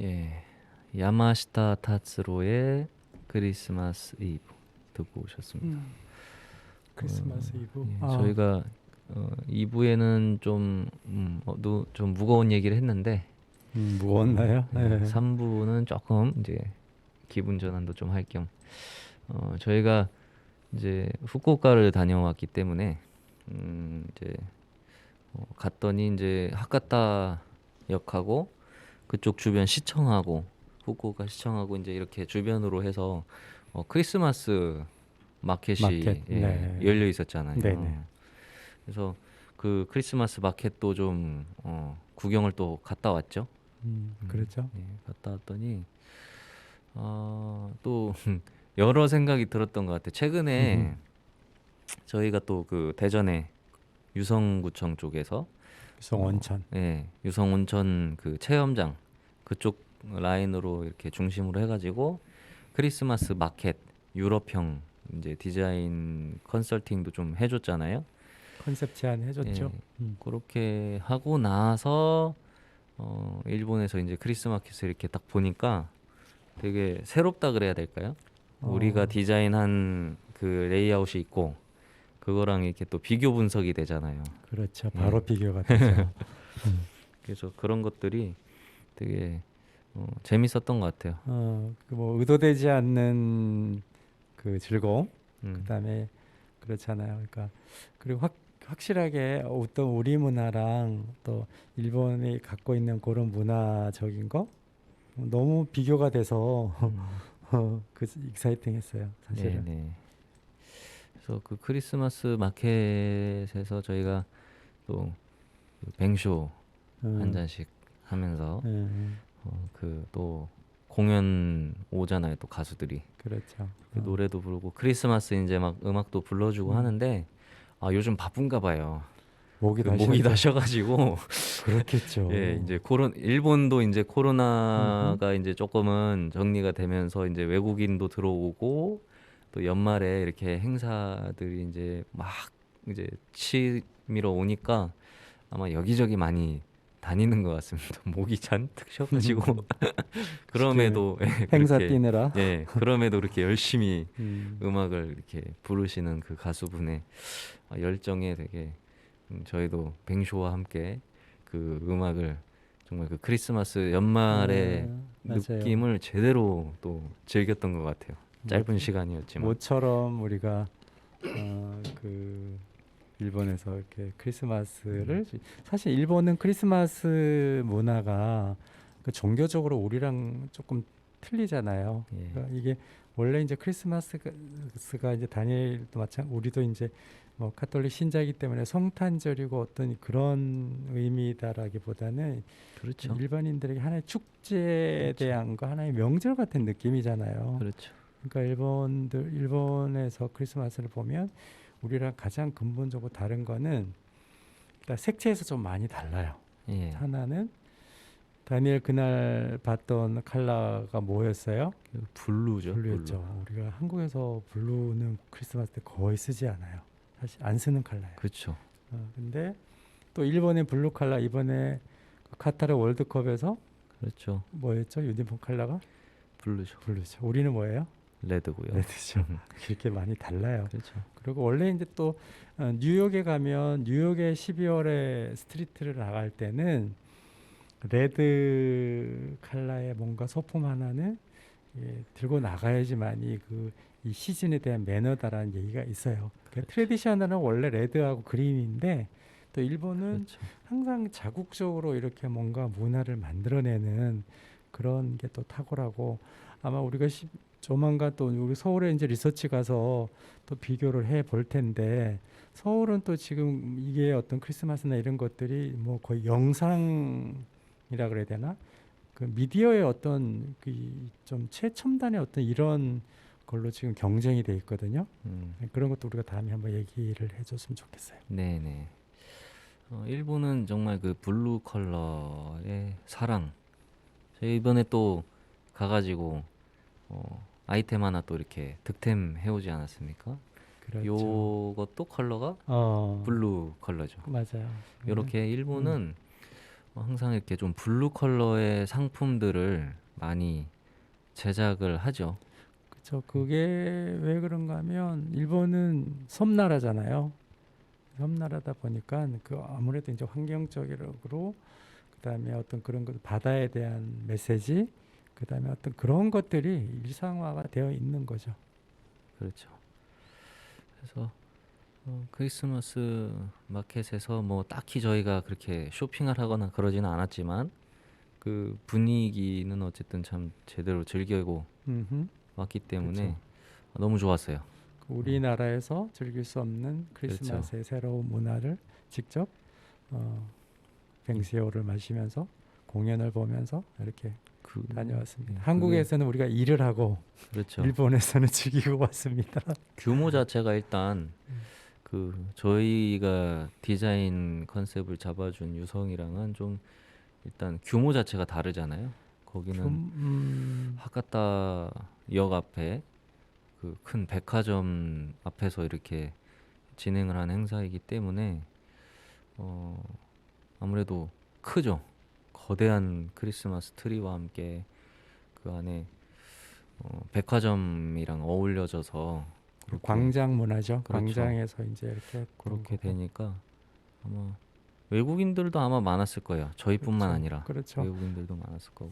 Speaker 1: 예, 야마시타 타츠로의 크리스마스 이브 듣고 오셨습니다.
Speaker 2: 크리스마스 이브.
Speaker 1: 예, 저희가 2부에는 좀 무거운 얘기를 했는데
Speaker 2: 무거웠나요? 네.
Speaker 1: 3부는 조금 이제 기분 전환도 좀 할 겸 저희가 이제 후쿠오카를 다녀왔기 때문에 이제 갔더니 이제 하카타 역하고 그쪽 주변 시청하고 후쿠오카 시청하고 이제 이렇게 주변으로 해서 크리스마스 마켓이
Speaker 2: 마켓,
Speaker 1: 예,
Speaker 2: 네.
Speaker 1: 열려 있었잖아요.
Speaker 2: 네네.
Speaker 1: 그래서 그 크리스마스 마켓도 좀 구경을 또 갔다 왔죠.
Speaker 2: 그렇죠.
Speaker 1: 예, 갔다 왔더니 또 여러 생각이 들었던 것 같아요. 최근에 저희가 또 그 대전에 유성구청 쪽에서
Speaker 2: 유성 원천.
Speaker 1: 예, 유성 온천 그 체험장 그쪽 라인으로 이렇게 중심으로 해가지고 크리스마스 마켓 유럽형 이제 디자인 컨설팅도 좀 해줬잖아요.
Speaker 2: 컨셉 제안 해줬죠.
Speaker 1: 그렇게 하고 나서 일본에서 이제 크리스마켓을 이렇게 딱 보니까 되게 새롭다 그래야 될까요? 우리가 디자인한 그 레이아웃이 있고 그거랑 이렇게 또 비교 분석이 되잖아요.
Speaker 2: 그렇죠. 바로 비교가 되죠.
Speaker 1: 그래서 그런 것들이 되게 재밌었던 것 같아요.
Speaker 2: 뭐 의도되지 않는 그 즐거움.
Speaker 1: 음,
Speaker 2: 그다음에 그렇잖아요. 그러니까 그리고 확실하게 어떤 우리 문화랑 또 일본이 갖고 있는 그런 문화적인 거 너무 비교가 돼서 그 익사이팅했어요. 사실은.
Speaker 1: 네. 그래서 그 크리스마스 마켓에서 저희가 또그 뱅쇼 한 잔씩 하면서 그 또 공연 오잖아요. 또 가수들이
Speaker 2: 그렇죠.
Speaker 1: 그 노래도 부르고 크리스마스 이제 막 음악도 불러주고 하는데 요즘 바쁜가 봐요.
Speaker 2: 목이
Speaker 1: 그
Speaker 2: 다시
Speaker 1: 목이 다셔가지고
Speaker 2: 그렇겠죠.
Speaker 1: 예, 이제 일본도 이제 코로나가 이제 조금은 정리가 되면서 이제 외국인도 들어오고 또 연말에 이렇게 행사들이 이제 막 이제 치밀어 오니까 아마 여기저기 많이 다니는 것 같습니다. 목이 잔뜩 쉬어가지고 그럼에도
Speaker 2: 행사
Speaker 1: 그렇게,
Speaker 2: 뛰느라.
Speaker 1: 예, 그럼에도 이렇게 열심히
Speaker 2: 음.
Speaker 1: 음악을 이렇게 부르시는 그 가수분의 열정에 되게 저희도 뱅쇼와 함께 그 음악을 정말 그 크리스마스 연말의
Speaker 2: 맞아요.
Speaker 1: 느낌을 제대로 또 즐겼던 것 같아요. 짧은 시간이었지만.
Speaker 2: 모처럼 우리가 그 일본에서 이렇게 크리스마스를 사실 일본은 크리스마스 문화가 그 종교적으로 우리랑 조금 틀리잖아요.
Speaker 1: 예.
Speaker 2: 그러니까 이게 원래 이제 크리스마스가 이제 다니엘도 우리도 이제 뭐 카톨릭 신자이기 때문에 성탄절이고 어떤 그런 의미다라기보다는
Speaker 1: 그렇죠.
Speaker 2: 일반인들에게 하나의 축제에 대한 거 하나의 명절 같은 느낌이잖아요.
Speaker 1: 그렇죠.
Speaker 2: 그러니까 일본에서 크리스마스를 보면 우리랑 가장 근본적으로 다른 거는 일단 색채에서 좀 많이 달라요.
Speaker 1: 예.
Speaker 2: 하나는 다니엘 그날 봤던 컬러가 뭐였어요?
Speaker 1: 블루죠.
Speaker 2: 블루였죠. 우리가 한국에서 블루는 크리스마스 때 거의 쓰지 않아요. 사실 안 쓰는 컬러예요.
Speaker 1: 그렇죠.
Speaker 2: 근데 또 일본의 블루 컬러 이번에 그 카타르 월드컵에서
Speaker 1: 그렇죠.
Speaker 2: 뭐였죠? 유니폼 컬러가
Speaker 1: 블루죠.
Speaker 2: 블루죠. 우리는 뭐예요?
Speaker 1: 레드고요.
Speaker 2: 레드죠. 그렇게 많이 달라요.
Speaker 1: 그렇죠.
Speaker 2: 그리고 원래 이제 또 뉴욕에 가면 뉴욕의 12월에 스트리트를 나갈 때는 레드 컬러의 뭔가 소품 하나는 들고 나가야지만이 이 시즌에 대한 매너다라는 얘기가 있어요. 그러니까 트레디셔널은 원래 레드하고 그린인데 또 일본은
Speaker 1: 그렇죠.
Speaker 2: 항상 자국적으로 이렇게 뭔가 문화를 만들어내는 그런 게 또 탁월하고 아마 우리가 조만간 또 우리 서울에 이제 리서치 가서 또 비교를 해 볼 텐데 서울은 또 지금 이게 어떤 크리스마스나 이런 것들이 뭐 거의 영상이라 그래야 되나? 그 미디어의 어떤 그 좀 최첨단의 어떤 이런 걸로 지금 경쟁이 돼 있거든요. 그런 것도 우리가 다음에 한번 얘기를 해줬으면 좋겠어요.
Speaker 1: 네네. 일본은 정말 그 블루 컬러의 사랑. 저희 이번에 또 가가지고 아이템 하나 또 이렇게 득템 해오지 않았습니까?
Speaker 2: 그렇죠.
Speaker 1: 요것도 컬러가
Speaker 2: 어,
Speaker 1: 블루 컬러죠.
Speaker 2: 맞아요.
Speaker 1: 이렇게 일본은 항상 이렇게 좀 블루 컬러의 상품들을 많이 제작을 하죠.
Speaker 2: 그렇죠. 그게 왜 그런가 하면 일본은 섬나라잖아요. 섬나라다 보니까 그 아무래도 이제 환경적으로 그다음에 어떤 그런 것 바다에 대한 메시지 그다음에 어떤 그런 것들이 일상화가 되어 있는 거죠.
Speaker 1: 그렇죠. 그래서 크리스마스 마켓에서 뭐 딱히 저희가 그렇게 쇼핑을 하거나 그러지는 않았지만 그 분위기는 어쨌든 참 제대로 즐기고
Speaker 2: 음흠.
Speaker 1: 왔기 때문에
Speaker 2: 그쵸.
Speaker 1: 너무 좋았어요.
Speaker 2: 그 우리나라에서 즐길 수 없는
Speaker 1: 그렇죠.
Speaker 2: 크리스마스의 새로운 문화를 직접 뱅시오를 마시면서 공연을 보면서 이렇게
Speaker 1: 그
Speaker 2: 다녀왔습니다.
Speaker 1: 그게
Speaker 2: 한국에서는 우리가 일을 하고
Speaker 1: 그렇죠.
Speaker 2: 일본에서는 즐기고 왔습니다.
Speaker 1: 규모 자체가 일단
Speaker 2: 음.
Speaker 1: 그 저희가 디자인 컨셉을 잡아준 유성이랑은 좀 일단 규모 자체가 다르잖아요. 거기는 하카타 역 앞에 그 큰 백화점 앞에서 이렇게 진행을 한 행사이기 때문에 아무래도 크죠. 거대한 크리스마스 트리와 함께 그 안에 백화점이랑 어울려져서 그렇게
Speaker 2: 광장 문화죠.
Speaker 1: 그렇죠.
Speaker 2: 광장에서 이제 이렇게
Speaker 1: 그렇게
Speaker 2: 거고.
Speaker 1: 되니까 아마 외국인들도 아마 많았을 거예요. 저희뿐만
Speaker 2: 그렇죠.
Speaker 1: 아니라
Speaker 2: 그렇죠.
Speaker 1: 외국인들도 많았을 거고.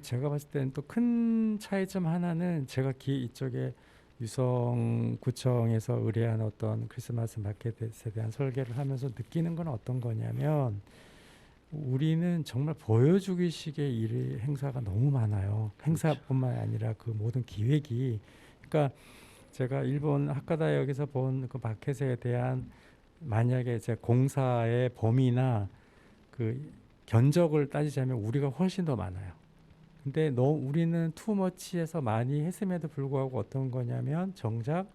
Speaker 2: 제가 봤을 때는 또 큰 차이점 하나는 제가 이쪽에 유성구청에서 의뢰한 어떤 크리스마스 마켓에 대한 설계를 하면서 느끼는 건 어떤 거냐면 우리는 정말 보여주기식의 일 행사가 너무 많아요. 행사뿐만 아니라 그 모든 기획이 그러니까 제가 일본 하카다역에서 본 그 마켓에 대한 만약에 제 공사의 범위나 그 견적을 따지자면 우리가 훨씬 더 많아요. 근데 우리는 투머치해서 많이 했음에도 불구하고 어떤 거냐면 정작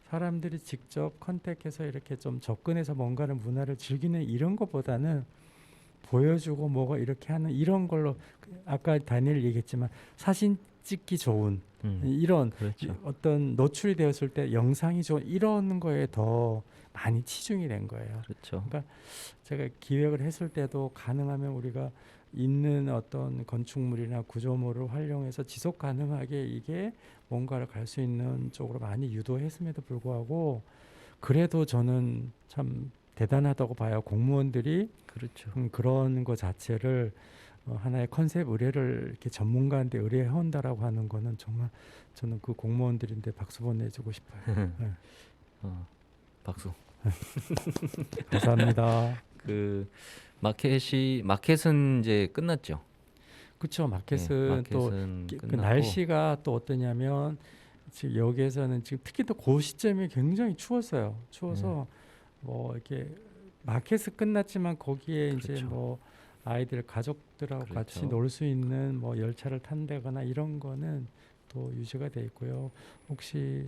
Speaker 2: 사람들이 직접 컨택해서 이렇게 좀 접근해서 뭔가를 문화를 즐기는 이런 것보다는 보여주고 뭐가 이렇게 하는 이런 걸로 아까 다니엘 얘기했지만 사진 찍기 좋은 이런
Speaker 1: 그렇죠.
Speaker 2: 어떤 노출이 되었을 때 영상이 좋은 이런 거에 더 많이 치중이 된 거예요.
Speaker 1: 그렇죠.
Speaker 2: 그러니까 제가 기획을 했을 때도 가능하면 우리가 있는 어떤 건축물이나 구조물을 활용해서 지속 가능하게 이게 뭔가를 갈 수 있는 쪽으로 많이 유도했음에도 불구하고 그래도 저는 참 대단하다고 봐요. 공무원들이
Speaker 1: 그렇죠.
Speaker 2: 그런 거 자체를 하나의 컨셉 의뢰를 이렇게 전문가한테 의뢰해온다라고 하는 거는 정말 저는 그 공무원들인데 박수 보내주고 싶어요. 네.
Speaker 1: 박수.
Speaker 2: 감사합니다.
Speaker 1: 그 마켓은 이제 끝났죠.
Speaker 2: 그렇죠. 마켓은
Speaker 1: 네,
Speaker 2: 또
Speaker 1: 마켓은
Speaker 2: 그
Speaker 1: 끝났고
Speaker 2: 날씨가 또 어떠냐면 지금 여기에서는 지금 특히 또 그 시점이 굉장히 추웠어요. 추워서 뭐 이렇게 마켓은 끝났지만 거기에 이제
Speaker 1: 그렇죠.
Speaker 2: 뭐 아이들 가족들하고
Speaker 1: 그렇죠.
Speaker 2: 같이 놀 수 있는 뭐 열차를 탄다거나 이런 거는 또 유지가 돼 있고요. 혹시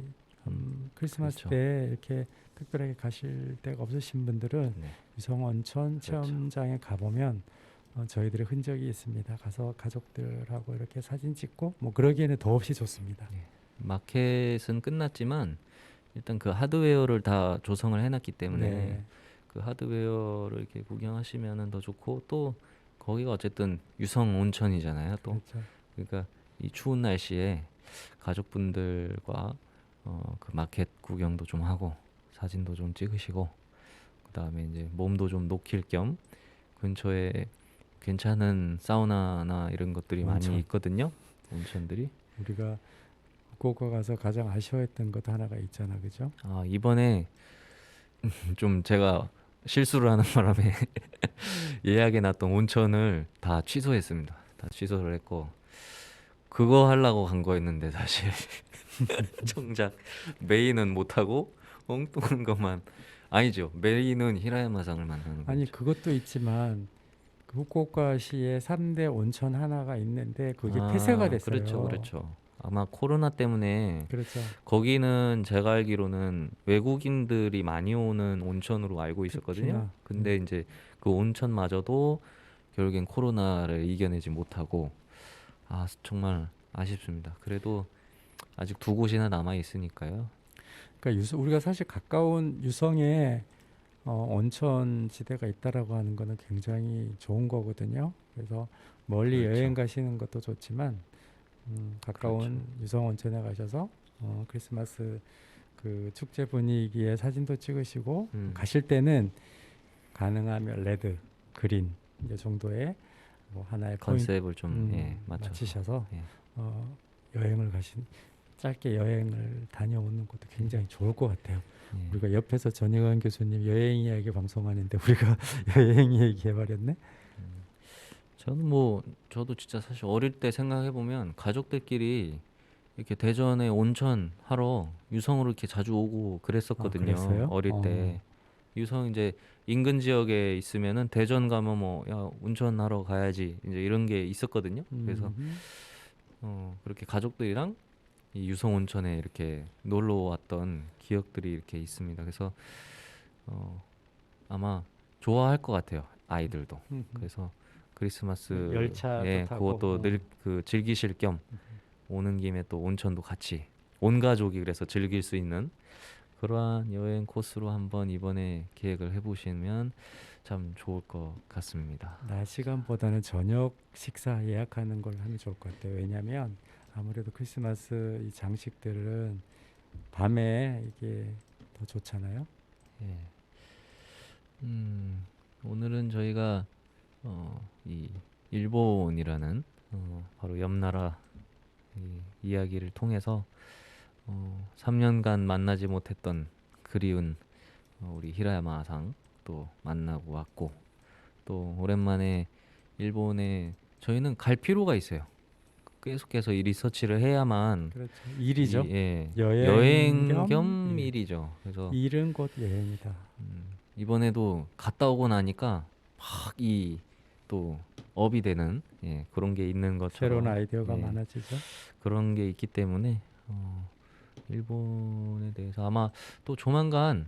Speaker 2: 크리스마스
Speaker 1: 그렇죠.
Speaker 2: 때 이렇게 특별하게 가실 데가 없으신 분들은
Speaker 1: 네.
Speaker 2: 유성온천
Speaker 1: 그렇죠.
Speaker 2: 체험장에 가보면 저희들의 흔적이 있습니다. 가서 가족들하고 이렇게 사진 찍고 뭐 그러기에는 더없이 좋습니다.
Speaker 1: 마켓은 끝났지만 일단 그 하드웨어를 다 조성을 해놨기 때문에
Speaker 2: 네.
Speaker 1: 그 하드웨어를 이렇게 구경하시면은 더 좋고 또 거기가 어쨌든 유성 온천이잖아요. 또
Speaker 2: 그렇죠.
Speaker 1: 그러니까 이 추운 날씨에 가족분들과 그 마켓 구경도 좀 하고 사진도 좀 찍으시고 그다음에 이제 몸도 좀 녹일 겸 근처에 괜찮은 사우나나 이런 것들이
Speaker 2: 온천.
Speaker 1: 많이 있거든요. 온천들이.
Speaker 2: 우리가 후쿠오카 가서 가장 아쉬워했던 것 하나가 있잖아, 그죠?
Speaker 1: 이번에 좀 제가 실수를 하는 바람에 예약해놨던 온천을 다 취소했습니다. 다 취소를 했고 그거 하려고 간 거였는데 사실 정작 메인은 못하고 엉뚱한 것만 아니죠. 메인은 히라야마상을 만나는 거죠.
Speaker 2: 아니 그것도 있지만 그 후쿠오카시에 3대 온천 하나가 있는데 그게 폐쇄가 됐어요.
Speaker 1: 그렇죠, 그렇죠. 아마 코로나 때문에
Speaker 2: 그렇죠.
Speaker 1: 거기는 제가 알기로는 외국인들이 많이 오는 온천으로 알고 있었거든요.
Speaker 2: 특히나.
Speaker 1: 근데 이제 그 온천마저도 결국엔 코로나를 이겨내지 못하고 정말 아쉽습니다. 그래도 아직 두 곳이나 남아 있으니까요.
Speaker 2: 그러니까 우리가 사실 가까운 유성에 온천 지대가 있다라고 하는 거는 굉장히 좋은 거거든요. 그래서 멀리
Speaker 1: 그렇죠.
Speaker 2: 여행 가시는 것도 좋지만 가까운
Speaker 1: 그렇죠.
Speaker 2: 유성 온천에 가셔서 크리스마스 그 축제 분위기에 사진도 찍으시고 가실 때는 가능하면 레드, 그린 이제 정도의 뭐 하나의
Speaker 1: 컨셉을 좀
Speaker 2: 포인트
Speaker 1: 맞춰서
Speaker 2: 맞추셔서
Speaker 1: 예.
Speaker 2: 여행을 짧게 여행을 다녀오는 것도 굉장히 좋을 것 같아요.
Speaker 1: 예.
Speaker 2: 우리가 옆에서 전희관 교수님 여행 이야기 방송하는데 우리가 여행 얘기 해버렸네.
Speaker 1: 저도 진짜 사실 어릴 때 생각해 보면 가족들끼리 이렇게 대전에 온천 하러 유성으로 이렇게 자주 오고 그랬었거든요.
Speaker 2: 그랬어요?
Speaker 1: 어릴 때 유성 이제 인근 지역에 있으면은 대전 가면 뭐 야 온천 하러 가야지 이제 이런 게 있었거든요. 그래서 그렇게 가족들이랑 이 유성 온천에 이렇게 놀러 왔던 기억들이 이렇게 있습니다. 그래서 아마 좋아할 것 같아요. 아이들도. 그래서 크리스마스
Speaker 2: 열차도 타고,
Speaker 1: 그것도 늘 그 즐기실 겸 오는 김에 또 온천도 같이 온 가족이 그래서 즐길 수 있는 그러한 여행 코스로 한번 이번에 계획을 해보시면 참 좋을 것 같습니다.
Speaker 2: 낮 시간보다는 저녁 식사 예약하는 걸 하면 좋을 것 같아요. 왜냐하면 아무래도 크리스마스 이 장식들은 밤에 이게 더 좋잖아요.
Speaker 1: 예. 오늘은 저희가 이 일본이라는 바로 옆 나라 이 이야기를 통해서 3년간 만나지 못했던 그리운 우리 히라야마상 또 만나고 왔고 또 오랜만에 일본에 저희는 갈 필요가 있어요. 계속해서 이 리서치를 해야만
Speaker 2: 그렇죠. 일이죠. 여행
Speaker 1: 여행
Speaker 2: 겸
Speaker 1: 겸
Speaker 2: 일.
Speaker 1: 일이죠. 그래서
Speaker 2: 일은 곧 여행이다.
Speaker 1: 이번에도 갔다 오고 나니까 막 이 또 업이 되는 그런 게 있는 것처럼
Speaker 2: 새로운 아이디어가
Speaker 1: 예,
Speaker 2: 많아지죠.
Speaker 1: 그런 게 있기 때문에 일본에 대해서 아마 또 조만간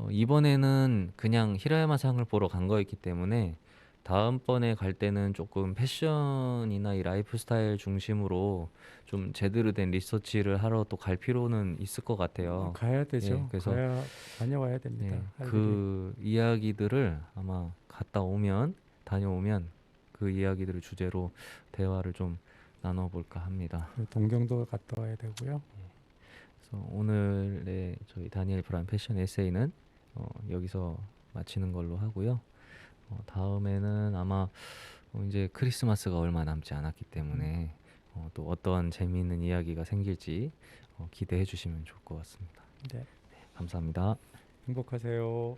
Speaker 1: 이번에는 그냥 히라야마상을 보러 간 거였기 때문에 다음번에 갈 때는 조금 패션이나 이 라이프 스타일 중심으로 좀 제대로 된 리서치를 하러 또 갈 필요는 있을 것 같아요.
Speaker 2: 가야 되죠.
Speaker 1: 그래서
Speaker 2: 다녀와야 됩니다. 할 일이.
Speaker 1: 그 이야기들을 아마 갔다 오면 다녀오면 그 이야기들을 주제로 대화를 좀 나눠볼까 합니다.
Speaker 2: 그리고 동경도 갔다 와야 되고요.
Speaker 1: 그래서 오늘의 저희 다니엘 브라운 패션 에세이는 여기서 마치는 걸로 하고요. 다음에는 아마 이제 크리스마스가 얼마 남지 않았기 때문에 또 어떤 재미있는 이야기가 생길지 기대해 주시면 좋을 것 같습니다.
Speaker 2: 네.
Speaker 1: 감사합니다.
Speaker 2: 행복하세요.